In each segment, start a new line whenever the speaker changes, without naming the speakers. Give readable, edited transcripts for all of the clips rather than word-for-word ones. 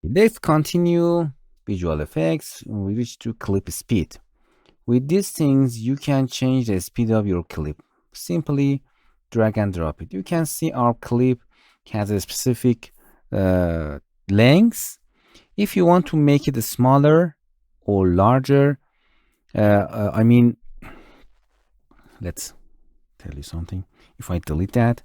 Let's continue visual effects. We reach to clip speed. With these things, you can change the speed of your clip. Simply drag and drop it. You can see our clip has a specific length. If you want to make it smaller or larger, I mean, let's tell you something. If I delete that,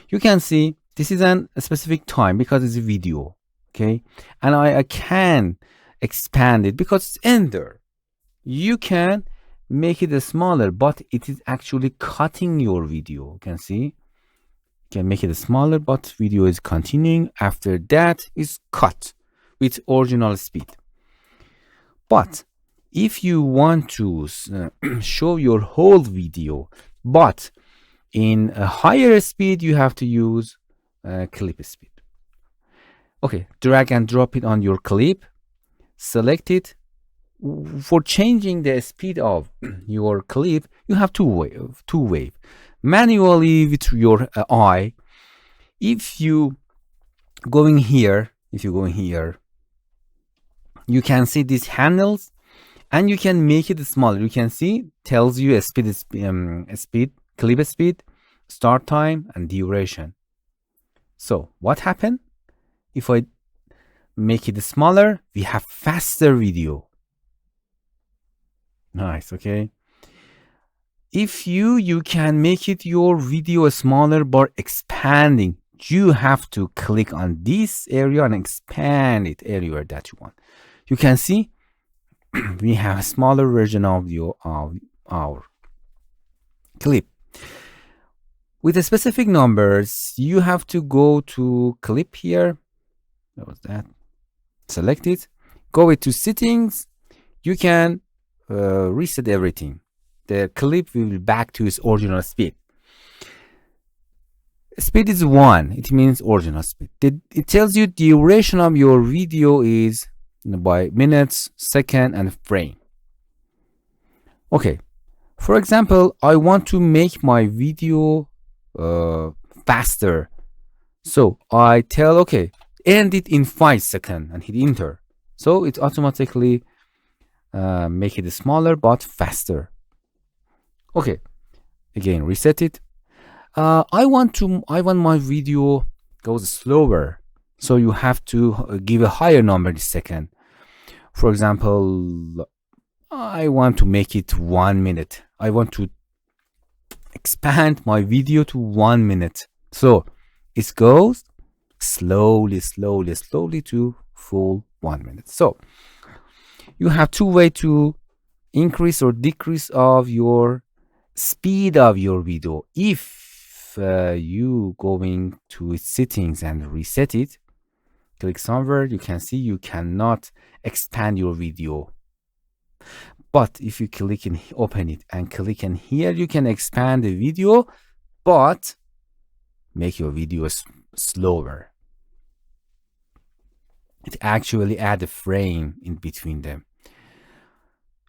you can see this is a specific time because it's a video, okay? And I can expand it because it's in there. You can make it smaller, but it is actually cutting your video. You can see, you can make it smaller, but video is continuing. After that is cut with original speed. But if you want to show your whole video, but in a higher speed, you have to use clip speed. Okay, drag and drop it on your clip, select it. For changing the speed of your clip, you have two wave. Manually with your eye. If you going here, you can see these handles, and you can make it smaller. You can see tells you a speed, clip speed, start time, and duration. So what happened? If I make it smaller, we have faster video. Nice, okay. If you can make it your video smaller by expanding. You have to click on this area and expand it anywhere that you want. You can see we have a smaller version of our clip. With the specific numbers, you have to go to clip here. What was that? Select it. Go to settings. You can reset everything. The clip will be back to its original speed. Speed is 1. It means original speed. It tells you the duration of your video is by minutes, second, and frame. Okay. For example, I want to make my video faster. So I tell, okay, end it in 5 seconds and hit enter. So it automatically make it smaller but faster. Okay, again reset it. I want my video goes slower, so you have to give a higher number this second. For example, I want to make it 1 minute. I want to expand my video to 1 minute, so it goes slowly to full 1 minute. So you have two ways to increase or decrease of your speed of your video. If you going to its settings and reset it, click somewhere, you can see you cannot expand your video. But if you click and open it and click in here, you can expand the video, but make your videos slower. It actually add a frame in between them.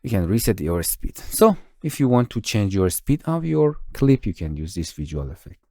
You can reset your speed. So if you want to change your speed of your clip, you can use this visual effect.